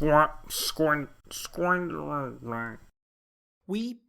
We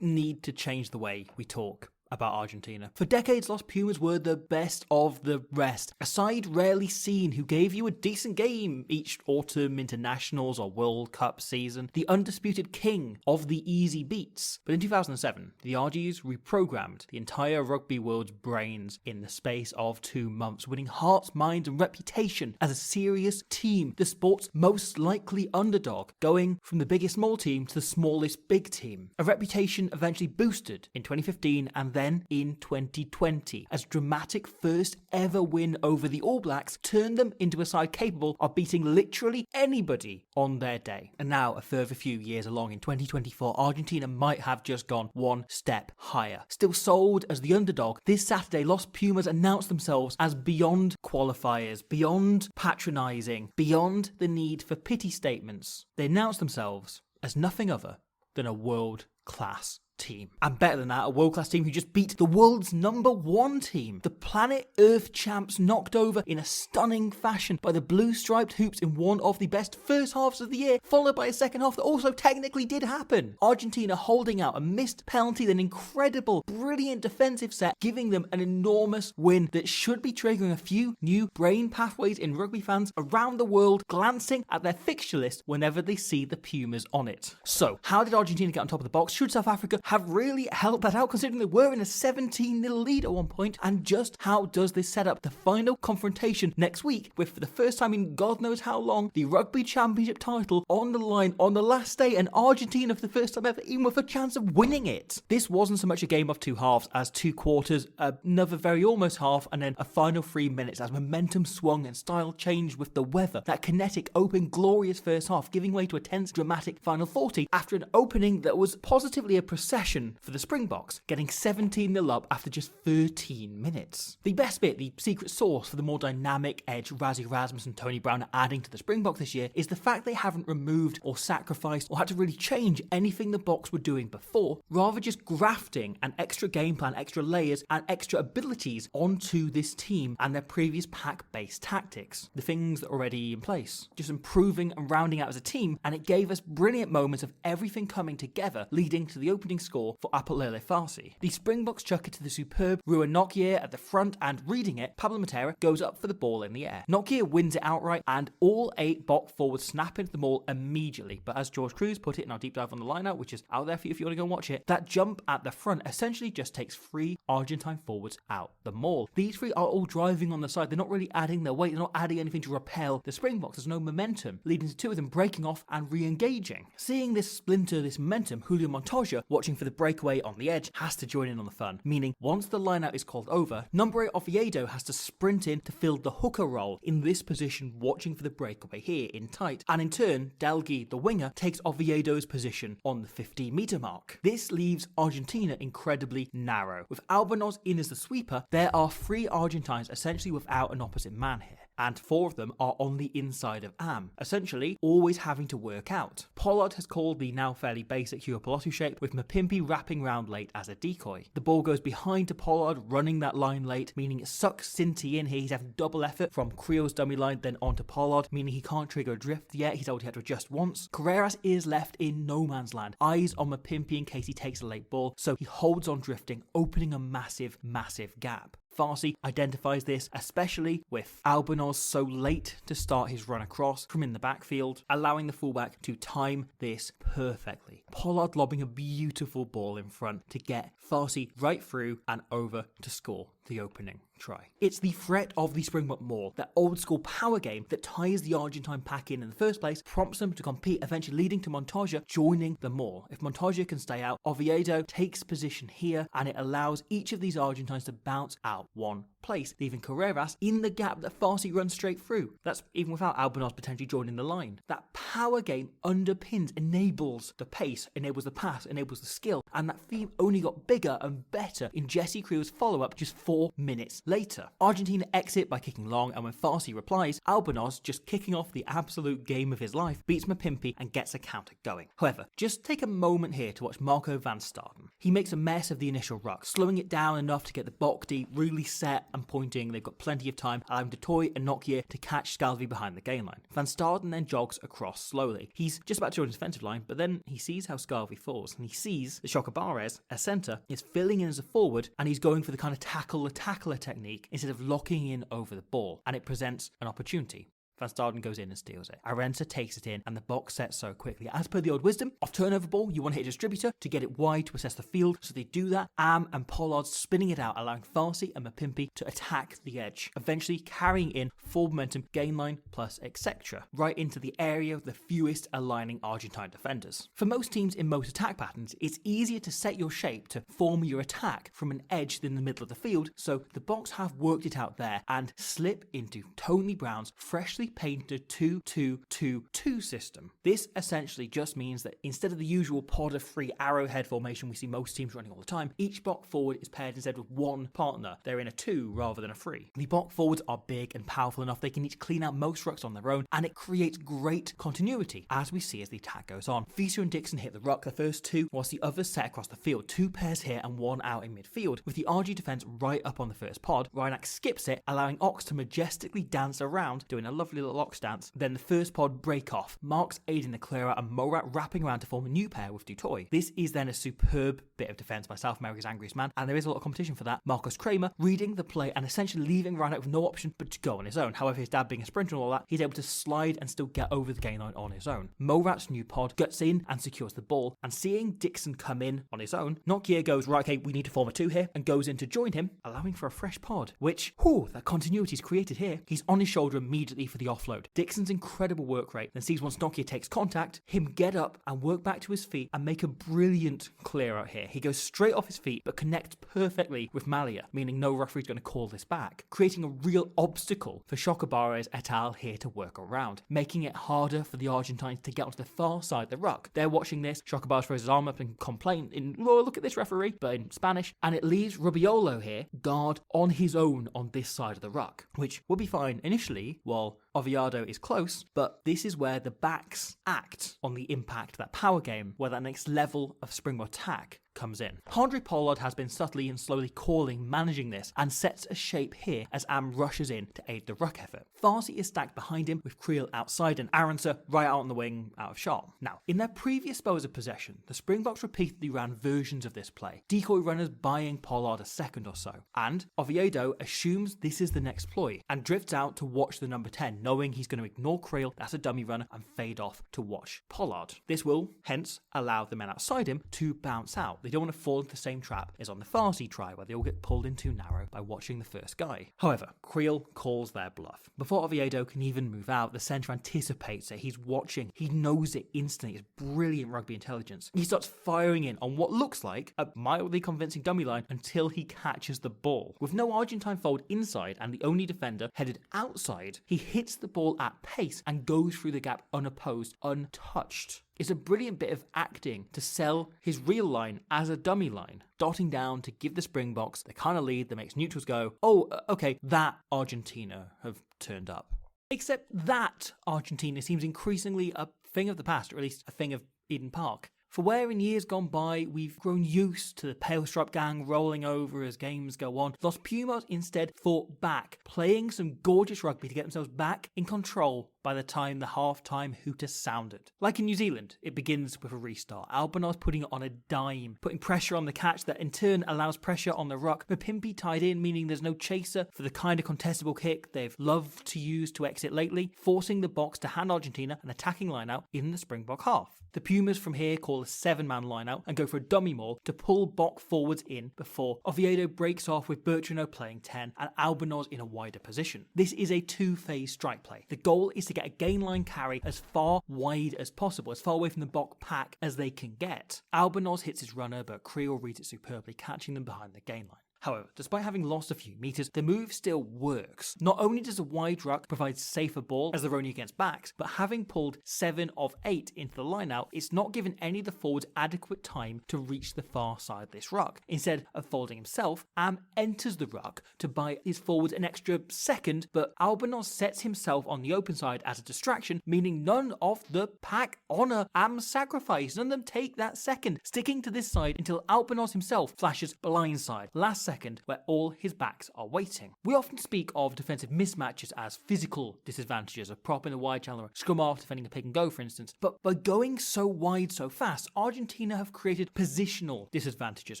need to change the way we talk about Argentina. For decades, Los Pumas were the best of the rest, a side rarely seen who gave you a decent game each autumn internationals or World Cup season, the undisputed king of the easy beats. But in 2007, the RGs reprogrammed the entire rugby world's brains in the space of 2 months, winning hearts, minds and reputation as a serious team, the sport's most likely underdog, going from the biggest small team to the smallest big team. A reputation eventually boosted in 2015 and then in 2020, as dramatic first ever win over the All Blacks turned them into a side capable of beating literally anybody on their day. And now, a further few years along in 2024, Argentina might have just gone one step higher. Still sold as the underdog, this Saturday Los Pumas announced themselves as beyond qualifiers, beyond patronising, beyond the need for pity statements. They announced themselves as nothing other than a world-class team. And better than that, a world-class team who just beat the world's #1 team. The planet Earth champs knocked over in a stunning fashion by the blue-striped hoops in one of the best first halves of the year, followed by a second half that also technically did happen. Argentina holding out a missed penalty, then incredible, brilliant defensive set, giving them an enormous win that should be triggering a few new brain pathways in rugby fans around the world glancing at their fixture list whenever they see the Pumas on it. So, how did Argentina get on top of the box? Should South Africa have really held that out, considering they were in a 17-0 lead at one point? And just how does this set up the final confrontation next week with, for the first time in God knows how long, the Rugby Championship title on the line on the last day, and Argentina for the first time ever even with a chance of winning it? This wasn't so much a game of two halves as 2 quarters, another very almost half, and then a final 3 minutes as momentum swung and style changed with the weather. That kinetic, open, glorious first half giving way to a tense, dramatic final 40 after an opening that was positively a procession for the Springboks, getting 17-0 up after just 13 minutes. The best bit, the secret sauce for the more dynamic edge Rassie Erasmus and Tony Brown are adding to the Springboks this year is the fact they haven't removed or sacrificed or had to really change anything the Boks were doing before, rather just grafting an extra game plan, extra layers and extra abilities onto this team and their previous pack-based tactics. The things that are already in place, just improving and rounding out as a team, and it gave us brilliant moments of everything coming together, leading to the opening score for Apolele Farsi. The Springboks chuck it to the superb Ruan Nokia at the front, and reading it, Pablo Matera goes up for the ball in the air. Nokia wins it outright, and all 8 Bok forwards snap into the maul immediately. But as George Cruz put it in our deep dive on the lineout, which is out there for you if you want to go and watch it, that jump at the front essentially just takes 3 Argentine forwards out the maul. These 3 are all driving on the side. They're not really adding their weight. They're not adding anything to repel the Springboks. There's no momentum, leading to 2 of them breaking off and re-engaging. Seeing this splinter, this momentum, Julio Montoya, watching for the breakaway on the edge, has to join in on the fun, meaning once the lineout is called over, number 8 Oviedo has to sprint in to fill the hooker role in this position, watching for the breakaway here in tight, and in turn Delgui, the winger, takes Oviedo's position on the 15-meter mark. This leaves Argentina incredibly narrow. With Albornoz in as the sweeper, there are 3 Argentines essentially without an opposite man here, and 4 of them are on the inside of Am, essentially always having to work out. Pollard has called the now fairly basic Hugo Pelosi shape, with Mapimpi wrapping round late as a decoy. The ball goes behind to Pollard, running that line late, meaning it sucks Sinti in here. He's having double effort from Creel's dummy line then onto Pollard, meaning he can't trigger a drift yet. He's already had to adjust once. Carreras is left in no man's land, eyes on Mapimpi in case he takes a late ball, so he holds on drifting, opening a massive, massive gap. Farsi identifies this, especially with Albornoz so late to start his run across from in the backfield, allowing the fullback to time this perfectly. Pollard lobbing a beautiful ball in front to get Farsi right through and over to score the opening try. It's the threat of the Springbok maul, that old school power game that ties the Argentine pack in the first place, prompts them to compete, eventually leading to Montoya joining the maul. If Montoya can stay out, Oviedo takes position here, and it allows each of these Argentines to bounce out one place, leaving Carreras in the gap that Farsi runs straight through. That's even without Albornoz potentially joining the line. That power game underpins, enables the pace, enables the pass, enables the skill, and that theme only got bigger and better in Jesse Creel's follow-up just 4 minutes later. Argentina exit by kicking long, and when Farsi replies, Albornoz, just kicking off the absolute game of his life, beats Mapimpi and gets a counter going. However, just take a moment here to watch Marco van Staden. He makes a mess of the initial ruck, slowing it down enough to get the Bok D really set and pointing. They've got plenty of time, allowing Dutoy and Nokia to catch Scalvi behind the gain line. Van Staden then jogs across slowly. He's just about to join his defensive line, but then he sees how Scalvi falls, and he sees that Chocobares, a centre, is filling in as a forward, and he's going for the kind of tackler technique instead of locking in over the ball, and it presents an opportunity. Van Staden goes in and steals it. Arendse takes it in, and the Boks sets so quickly. As per the old wisdom, off turnover ball, you want to hit a distributor to get it wide to assess the field, so they do that. Am and Pollard spinning it out, allowing Farsi and Mapimpi to attack the edge, eventually carrying in full momentum, gain line, plus etc., right into the area of the fewest aligning Argentine defenders. For most teams in most attack patterns, it's easier to set your shape to form your attack from an edge than the middle of the field, so the Boks have worked it out there and slip into Tony Brown's freshly painted 2-2-2-2 system. This essentially just means that instead of the usual pod of three arrowhead formation we see most teams running all the time, each block forward is paired instead with one partner. They're in a 2 rather than a 3. The block forwards are big and powerful enough they can each clean out most rucks on their own, and it creates great continuity as we see as the attack goes on. Fischer and Dixon hit the ruck the first 2, whilst the others set across the field. 2 pairs here and 1 out in midfield. With the RG defence right up on the first pod, Reinach skips it, allowing Ox to majestically dance around, doing a lovely little Ox dance. Then the first pod break off, Marks aiding the clear out and Morat wrapping around to form a new pair with Dutoy. This is then a superb bit of defence by South America's angriest man, and there is a lot of competition for that. Marcus Kramer reading the play and essentially leaving Reinach with no option but to go on his own. However, his dad being a sprinter and all that, he's able to slide and still get over the gain line on his own. Morat's new pod guts in and secures the ball, and seeing Dixon come in on his own, Nokia goes, right, okay, we need to form a 2 here, and goes in to join him, allowing for a fresh pod, which, that continuity is created here. He's on his shoulder immediately for the offload. Dixon's incredible work rate, then sees once Nokia takes contact, him get up and work back to his feet and make a brilliant clear out here. He goes straight off his feet, but connects perfectly with Malia, meaning no referee's going to call this back, creating a real obstacle for Chocobares et al. Here to work around, making it harder for the Argentines to get onto the far side of the ruck. They're watching this, Chocobares throws his arm up and complain in, oh, look at this referee, but in Spanish, and it leaves Rubiolo here, guard on his own on this side of the ruck, which will be fine initially while Oviedo is close, but this is where the backs act on the impact, that power game, where that next level of Springbok attack comes in. Andre Pollard has been subtly and slowly managing this, and sets a shape here as Am rushes in to aid the ruck effort. Farsi is stacked behind him with Creel outside and Arendse right out on the wing out of shot. Now, in their previous spells of possession, the Springboks repeatedly ran versions of this play, decoy runners buying Pollard a second or so, and Oviedo assumes this is the next ploy and drifts out to watch the number 10, knowing he's going to ignore Creel, that's a dummy runner, and fade off to watch Pollard. This will, hence, allow the men outside him to bounce out. They don't want to fall into the same trap as on the Farsi try, where they all get pulled in too narrow by watching the first guy. However, Creel calls their bluff. Before Oviedo can even move out, the centre anticipates it. He's watching. He knows it instantly. It's brilliant rugby intelligence. He starts firing in on what looks like a mildly convincing dummy line until he catches the ball. With no Argentine forward inside and the only defender headed outside, he hits the ball at pace and goes through the gap unopposed, untouched. It's a brilliant bit of acting to sell his real line as a dummy line, dotting down to give the Springboks the kind of lead that makes neutrals go, oh, okay, that Argentina have turned up. Except that Argentina seems increasingly a thing of the past, or at least a thing of Eden Park. For where in years gone by we've grown used to the Pale Stripe gang rolling over as games go on, Los Pumas instead fought back, playing some gorgeous rugby to get themselves back in control by the time the half-time hooter sounded. Like in New Zealand, it begins with a restart. Albornoz putting it on a dime, putting pressure on the catch that in turn allows pressure on the ruck. Mapimpi tied in, meaning there's no chaser for the kind of contestable kick they've loved to use to exit lately, forcing the Boks to hand Argentina an attacking line-out in the Springbok half. The Pumas from here call a 7-man line-out and go for a dummy maul to pull Bok forwards in before Oviedo breaks off with Bertrano playing 10 and Albornoz in a wider position. This is a 2-phase strike play. The goal is to get a gain line carry as far wide as possible, as far away from the Bok pack as they can get. Albornoz hits his runner, but Creel reads it superbly, catching them behind the gain line. However, despite having lost a few meters, the move still works. Not only does a wide ruck provide safer ball as they're only against backs, but having pulled 7 of 8 into the lineout, it's not given any of the forwards adequate time to reach the far side of this ruck. Instead of folding himself, Am enters the ruck to buy his forwards an extra second, but Albornoz sets himself on the open side as a distraction, meaning none of the pack honour Am's sacrifice. None of them take that second, sticking to this side until Albornoz himself flashes blindside. Last second where all his backs are waiting. We often speak of defensive mismatches as physical disadvantages, a prop in a wide channel or scrum half defending a pick and go, for instance, but by going so wide so fast, Argentina have created positional disadvantages,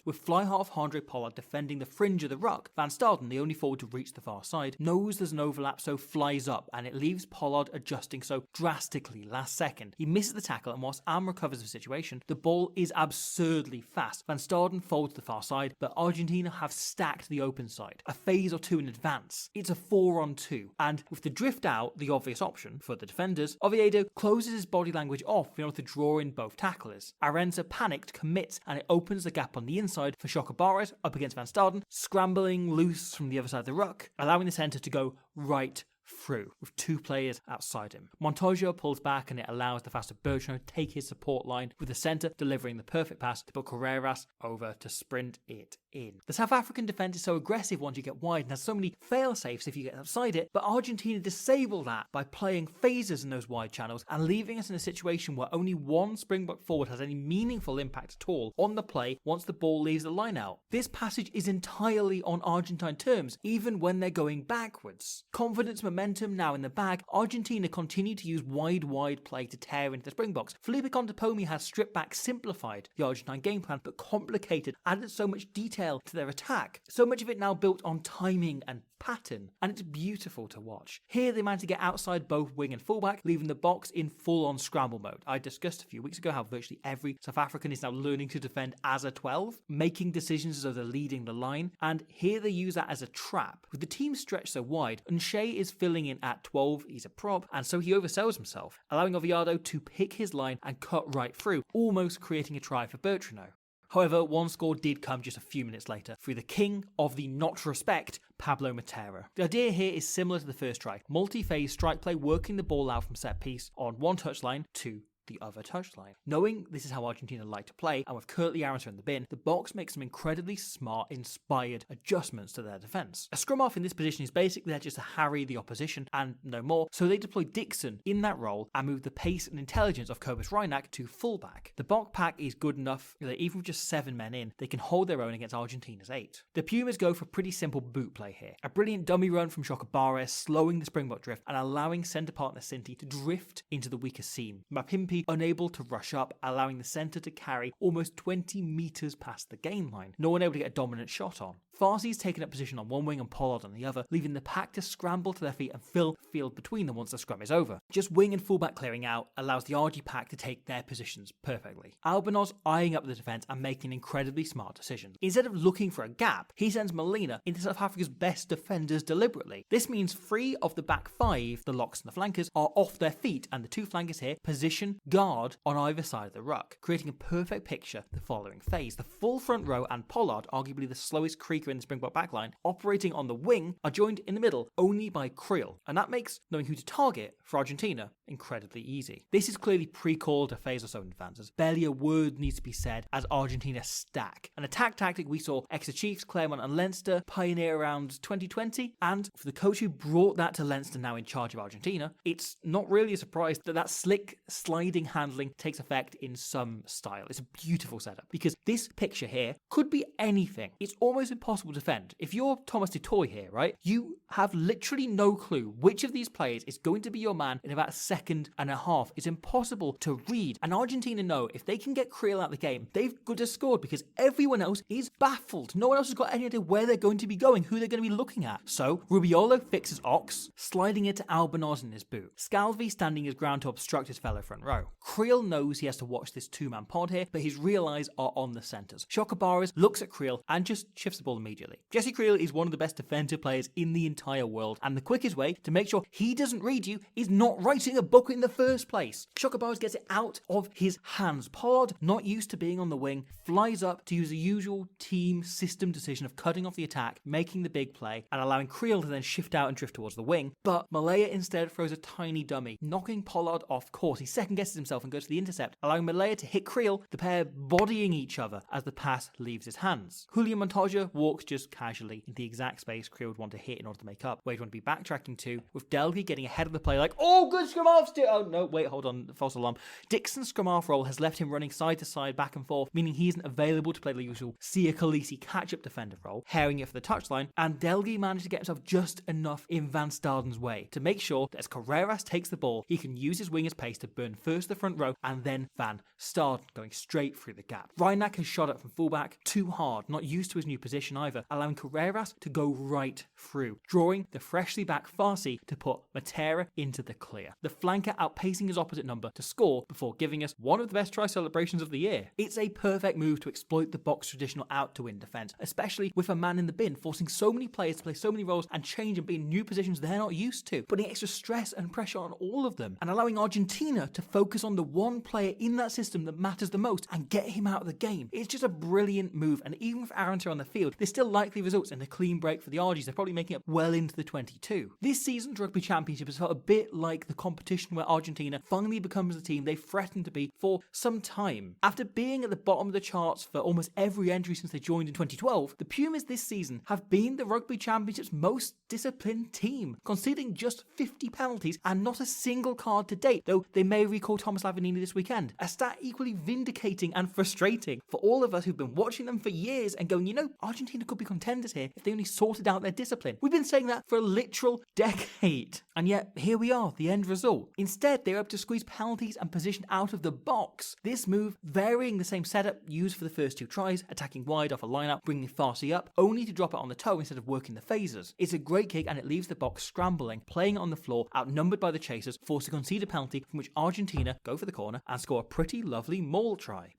with fly half Handré Pollard defending the fringe of the ruck. Van Staden, the only forward to reach the far side, knows there's an overlap, so flies up, and it leaves Pollard adjusting so drastically last second. He misses the tackle, and whilst Am recovers the situation, the ball is absurdly fast. Van Staden folds to the far side, but Argentina have stacked the open side, a phase or two in advance. It's a 4-on-2, and with the drift out, the obvious option for the defenders, Oviedo closes his body language off in order to draw in both tacklers. Arenza, panicked, commits, and it opens the gap on the inside for Chocobares up against Van Staden, scrambling loose from the other side of the ruck, allowing the centre to go right through, with two players outside him. Montoya pulls back and it allows the faster Bertrand to take his support line, with the centre delivering the perfect pass to put Carreras over to sprint it in. The South African defence is so aggressive once you get wide and has so many fail-safes if you get outside it, but Argentina disable that by playing phases in those wide channels and leaving us in a situation where only one Springbok forward has any meaningful impact at all on the play once the ball leaves the line out. This passage is entirely on Argentine terms, even when they're going backwards. Confidence, momentum now in the bag, Argentina continue to use wide play to tear into the Springboks. Felipe Contepomi has stripped back, simplified the Argentine game plan, but complicated, added so much detail to their attack. So much of it now built on timing and pattern, and it's beautiful to watch. Here they managed to get outside both wing and fullback, leaving the Boks in full-on scramble mode. I discussed a few weeks ago how virtually every South African is now learning to defend as a 12, making decisions as though they're leading the line, and here they use that as a trap. With the team stretched so wide, Unshay is filling in at 12, he's a prop, and so he oversells himself, allowing Oviedo to pick his line and cut right through, almost creating a try for Bertrand. However, one score did come just a few minutes later through the king of the not respect, Pablo Matera. The idea here is similar to the first try. Multi-phase strike play, working the ball out from set piece on one touchline to the other touchline. Knowing this is how Argentina like to play, and with Curtly Aronson in the bin, the Boks make some incredibly smart, inspired adjustments to their defence. A scrum half in this position is basically there just to harry the opposition and no more, so they deploy Dixon in that role and move the pace and intelligence of Kobus Reinach to fullback. The Bok pack is good enough that even with just 7 men in, they can hold their own against Argentina's 8. The Pumas go for pretty simple boot play here. A brilliant dummy run from Chocobares, slowing the Springbok drift and allowing centre partner Sinti to drift into the weaker seam. Mapimpi unable to rush up, allowing the centre to carry almost 20 metres past the gain line. No one able to get a dominant shot on. Farsi's taken up position on one wing and Pollard on the other, leaving the pack to scramble to their feet and fill the field between them once the scrum is over. Just wing and fullback clearing out allows the RG pack to take their positions perfectly. Albornoz eyeing up the defence and making incredibly smart decisions. Instead of looking for a gap, he sends Molina into South Africa's best defenders deliberately. This means 3 of the back 5, the locks and the flankers, are off their feet, and the 2 flankers here position guard on either side of the ruck, creating a perfect picture the following phase. The full front row and Pollard, arguably the slowest creaker in the Springbok backline, operating on the wing, are joined in the middle only by Creel, and that makes knowing who to target for Argentina incredibly easy. This is clearly pre-called a phase or so in advance, as barely a word needs to be said as Argentina stack. An attack tactic we saw Exeter Chiefs, Claremont and Leinster pioneer around 2020, and for the coach who brought that to Leinster now in charge of Argentina, it's not really a surprise that that slick sliding handling takes effect in some style. It's a beautiful setup, because this picture here could be anything. It's almost impossible to defend. If you're Thomas du Toit here, right, you have literally no clue which of these players is going to be your man in about a second and a half. It's impossible to read, and Argentina know if they can get Creel out of the game, they've got to score, because everyone else is baffled. No one else has got any idea where they're going to be going, who they're going to be looking at. So Rubiolo fixes Ox, sliding it to Albornoz in his boot. Scalvi standing his ground to obstruct his fellow front row. Creel knows he has to watch this 2-man pod here, but his real eyes are on the centres. Chocobares looks at Creel and just shifts the ball immediately. Jesse Creel is one of the best defensive players in the entire world, and the quickest way to make sure he doesn't read you is not writing a book in the first place. Chocobares gets it out of his hands. Pollard, not used to being on the wing, flies up to use the usual team system decision of cutting off the attack, making the big play, and allowing Creel to then shift out and drift towards the wing. But Malaya instead throws a tiny dummy, knocking Pollard off course. He second guesses reverses himself and goes for the intercept, allowing Malaya to hit Creel, the pair bodying each other as the pass leaves his hands. Julian Montoya walks just casually into the exact space Creel would want to hit in order to make up, where he'd want to be backtracking to, with Delvey getting ahead of the play like, oh, good scrum half still. Oh no, wait, hold on, false alarm. Dixon's scrum half role has left him running side to side, back and forth, meaning he isn't available to play the usual Sia Khaleesi catch-up defender role, herring it for the touchline, and Delvey managed to get himself just enough in Van Staden's way to make sure that as Carreras takes the ball, he can use his winger's pace to burn first the front row and then Van Staden going straight through the gap. Reinach has shot up from fullback too hard, not used to his new position either, allowing Carreras to go right through, drawing the freshly back Farsi to put Matera into the clear. The flanker outpacing his opposite number to score before giving us one of the best try celebrations of the year. It's a perfect move to exploit the Boks traditional out-to-win defence, especially with a man in the bin, forcing so many players to play so many roles and change and be in new positions they're not used to, putting extra stress and pressure on all of them, and allowing Argentina to focus on the one player in that system that matters the most and get him out of the game. It's just a brilliant move, and even with Aranta on the field, this still likely results in a clean break for the Argies. They're probably making it well into the 22. This season's Rugby Championship has felt a bit like the competition where Argentina finally becomes the team they've threatened to be for some time. After being at the bottom of the charts for almost every entry since they joined in 2012, the Pumas this season have been the Rugby Championship's most disciplined team, conceding just 50 penalties and not a single card to date, though they may recall Thomas Lavanini this weekend. A stat equally vindicating and frustrating for all of us who've been watching them for years and going, you know, Argentina could be contenders here if they only sorted out their discipline. We've been saying that for a literal decade. And yet, here we are, the end result. Instead, they're able to squeeze penalties and position out of the box. This move, varying the same setup used for the first two tries, attacking wide off a lineup, bringing Farsi up, only to drop it on the toe instead of working the phasers. It's a great kick and it leaves the Boks scrambling, playing on the floor, outnumbered by the chasers, forced to concede a penalty from which Argentina go for the corner and score a pretty lovely maul try.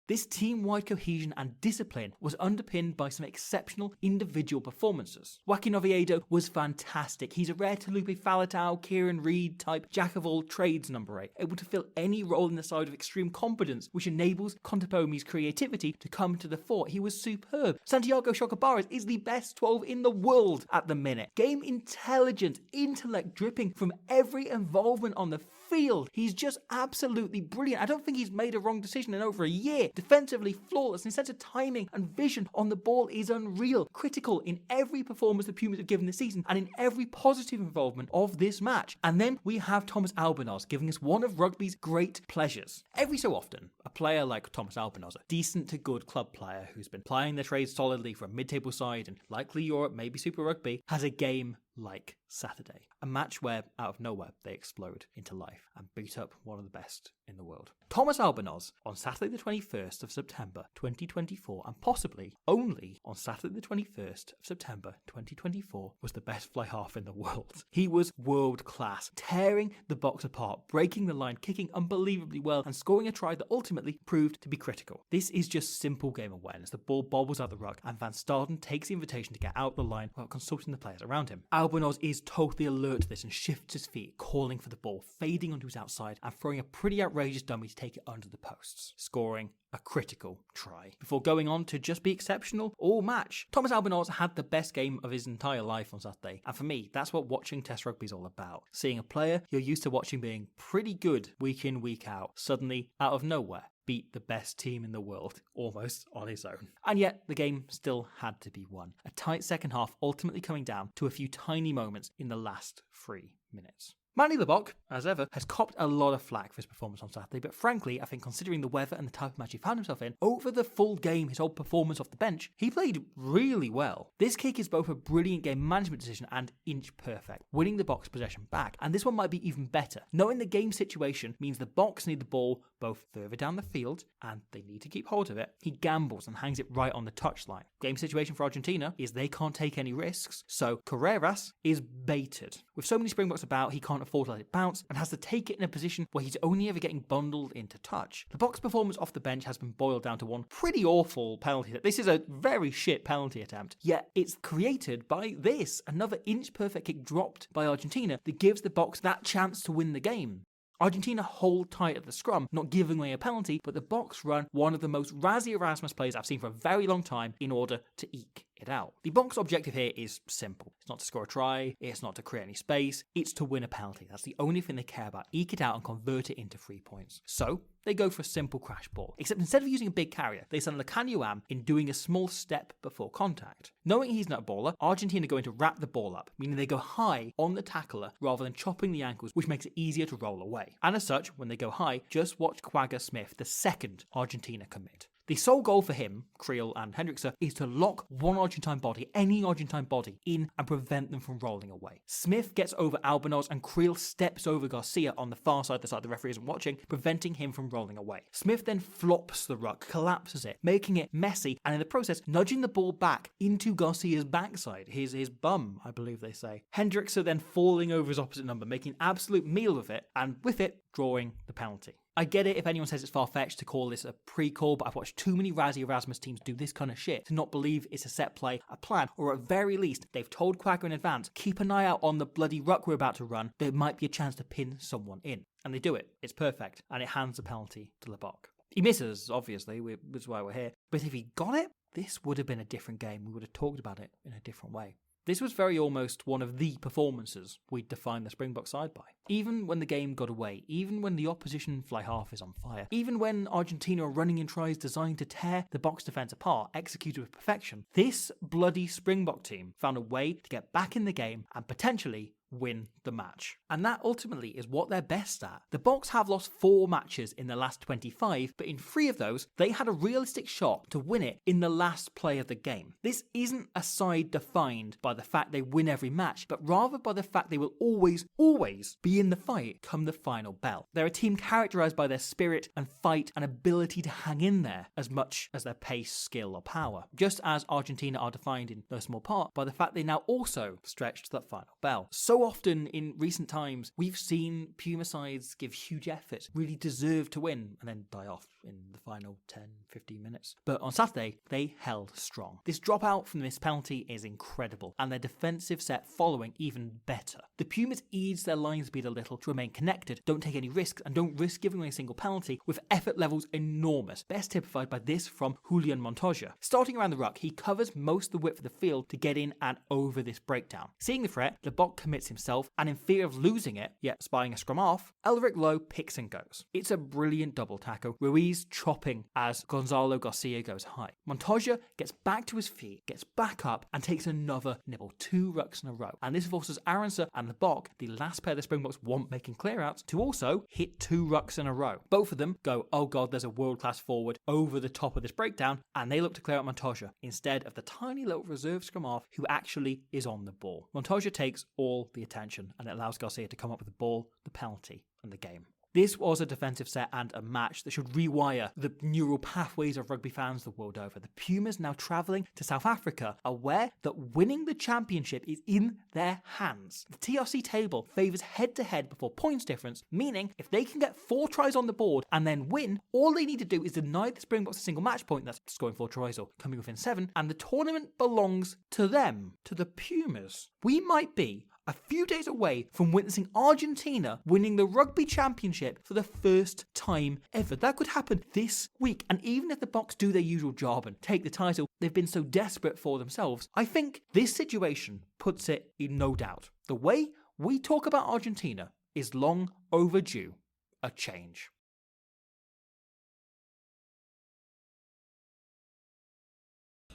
This team-wide cohesion and discipline was underpinned by some exceptional individual performances. Joaquin Oviedo was fantastic. He's a rare Talupe Faletau, Kieran Reid type jack-of-all-trades number 8, able to fill any role in the side with extreme competence, which enables Contepomi's creativity to come to the fore. He was superb. Santiago Chocobares is the best 12 in the world at the minute. Game intelligence, intellect dripping from every involvement on the field. He's just absolutely brilliant. I don't think he's made a wrong decision in over a year. Defensively flawless, and sense of timing and vision on the ball is unreal. Critical in every performance the Pumas have given this season and in every positive involvement of this match. And then we have Thomas Albornoz giving us one of rugby's great pleasures. Every so often, a player like Thomas Albornoz, a decent to good club player who's been plying their trade solidly for a mid-table side and likely Europe, maybe Super Rugby, has a game like Saturday. A match where, out of nowhere, they explode into life and beat up one of the best in the world. Thomas Albornoz, on Saturday the 21st of September 2024, and possibly only on Saturday the 21st of September 2024, was the best fly half in the world. He was world class, tearing the Boks apart, breaking the line, kicking unbelievably well, and scoring a try that ultimately proved to be critical. This is just simple game awareness. The ball bobbles out the ruck, and Van Staden takes the invitation to get out the line while consulting the players around him. Albornoz is totally alert to this and shifts his feet, calling for the ball, fading onto his outside, and throwing a pretty outrageous dummy to take it under the posts, scoring a critical try, before going on to just be exceptional all match. Thomas Albornoz had the best game of his entire life on Saturday, and for me, that's what watching Test Rugby is all about. Seeing a player you're used to watching being pretty good week in, week out, suddenly, out of nowhere, beat the best team in the world, almost on his own. And yet, the game still had to be won. A tight second half ultimately coming down to a few tiny moments in the last 3 minutes. Manny Lebok, as ever, has copped a lot of flack for his performance on Saturday, but frankly, I think considering the weather and the type of match he found himself in, over the full game, his whole performance off the bench, he played really well. This kick is both a brilliant game management decision and inch perfect, winning the Boks possession back, and this one might be even better. Knowing the game situation means the Boks need the ball both further down the field, and they need to keep hold of it. He gambles and hangs it right on the touchline. Game situation for Argentina is they can't take any risks, so Carreras is baited. With so many Springboks about, he can't afford to let it bounce and has to take it in a position where he's only ever getting bundled into touch. The Boks performance off the bench has been boiled down to one pretty awful penalty. This is a very shit penalty attempt, yet it's created by this, another inch perfect kick dropped by Argentina that gives the Boks that chance to win the game. Argentina hold tight at the scrum, not giving away a penalty, but the Boks run one of the most Razzie Erasmus plays I've seen for a very long time in order to eke it out. The Boks' objective here is simple. It's not to score a try, it's not to create any space, it's to win a penalty. That's the only thing they care about. Eke it out and convert it into 3 points. So, they go for a simple crash ball. Except instead of using a big carrier, they send Lekanyuam in doing a small step before contact. Knowing he's not a baller, Argentina are going to wrap the ball up, meaning they go high on the tackler rather than chopping the ankles, which makes it easier to roll away. And as such, when they go high, just watch Quagga Smith, the second Argentina commit. The sole goal for him, Creel and Hendrickse, is to lock one Argentine body, any Argentine body, in and prevent them from rolling away. Smith gets over Albornoz and Creel steps over Garcia on the far side, the side the referee isn't watching, preventing him from rolling away. Smith then flops the ruck, collapses it, making it messy, and in the process, nudging the ball back into Garcia's backside, his bum, I believe they say. Hendrickse then falling over his opposite number, making an absolute meal of it, and with it, drawing the penalty. I get it if anyone says it's far-fetched to call this a pre-call, but I've watched too many Razzie Erasmus teams do this kind of shit to not believe it's a set play, a plan, or at very least, they've told Quagga in advance, keep an eye out on the bloody ruck we're about to run, there might be a chance to pin someone in. And they do it. It's perfect. And it hands the penalty to Lebok. He misses, obviously, which is why we're here. But if he got it, this would have been a different game. We would have talked about it in a different way. This was very almost one of the performances we'd define the Springboks side by. Even when the game got away, even when the opposition fly half is on fire, even when Argentina are running in tries designed to tear the Boks defence apart, executed with perfection, this bloody Springbok team found a way to get back in the game and potentially win the match. And that ultimately is what they're best at. The Boks have lost 4 matches in the last 25, but in 3 of those, they had a realistic shot to win it in the last play of the game. This isn't a side defined by the fact they win every match, but rather by the fact they will always be in the fight come the final bell. They're a team characterised by their spirit and fight and ability to hang in there as much as their pace, skill or power. Just as Argentina are defined in no small part by the fact they now also stretch to that final bell. So often in recent times, we've seen Puma sides give huge efforts, really deserve to win, and then die off in the final 10, 15 minutes. But on Saturday, they held strong. This dropout from this penalty is incredible, and their defensive set following even better. The Pumas ease their line speed a little to remain connected, don't take any risks, and don't risk giving away a single penalty, with effort levels enormous, best typified by this from Julian Montoya. Starting around the ruck, he covers most of the width of the field to get in and over this breakdown. Seeing the threat, Lebok commits himself, and in fear of losing it, yet spying a scrum off, Elric Lowe picks and goes. It's a brilliant double tackle, Ruiz chopping as Gonzalo Garcia goes high. Montoya gets back to his feet, gets back up, and takes another nibble, 2 rucks in a row. And this forces Aronsa and Lebok, the last pair the Springboks want making clear-outs, to also hit 2 rucks in a row. Both of them go, oh god, there's a world-class forward over the top of this breakdown, and they look to clear out Montoya, instead of the tiny little reserve scrum half who actually is on the ball. Montoya takes all the attention, and it allows Garcia to come up with the ball, the penalty, and the game. This was a defensive set and a match that should rewire the neural pathways of rugby fans the world over. The Pumas now travelling to South Africa, aware that winning the championship is in their hands. The TRC table favours head-to-head before points difference, meaning if they can get 4 tries on the board and then win, all they need to do is deny the Springboks a single match point, that's scoring 4 tries or coming within 7, and the tournament belongs to them, to the Pumas. We might be a few days away from witnessing Argentina winning the rugby championship for the first time ever. That could happen this week. And even if the Boks do their usual job and take the title they've been so desperate for themselves, I think this situation puts it in no doubt. The way we talk about Argentina is long overdue a change.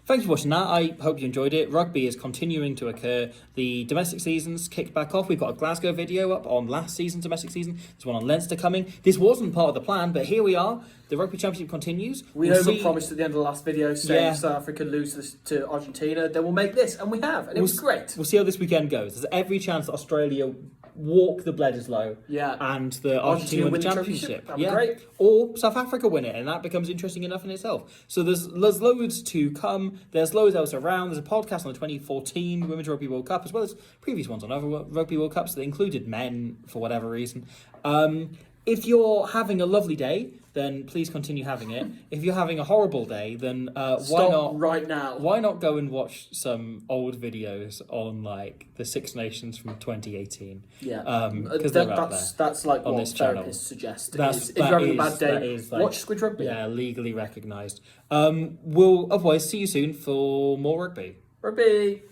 Thanks for watching that. I hope you enjoyed it. Rugby is continuing to occur. The domestic season's kicked back off. We've got a Glasgow video up on last season's domestic season. There's one on Leinster coming. This wasn't part of the plan, but here we are. The Rugby Championship continues. We promised at the end of the last video saying South Africa lose to Argentina, then we'll make this, and we have, and it was great. We'll see how this weekend goes. There's every chance that Australia walk the Bledisloe and the Argentina win the championship. That'd be great. Or South Africa win it, and that becomes interesting enough in itself. So there's loads to come. There's loads else around. There's a podcast on the 2014 Women's Rugby World Cup, as well as previous ones on other Rugby World Cups that included men for whatever reason. If you're having a lovely day, then please continue having it. If you're having a horrible day, then why not right now? Why not go and watch some old videos on like the Six Nations from 2018? Yeah, because that's like on what this channel. therapists suggest. If you're having a bad day, watch Squid Rugby. Yeah, legally recognised. We'll otherwise see you soon for more rugby. Rugby!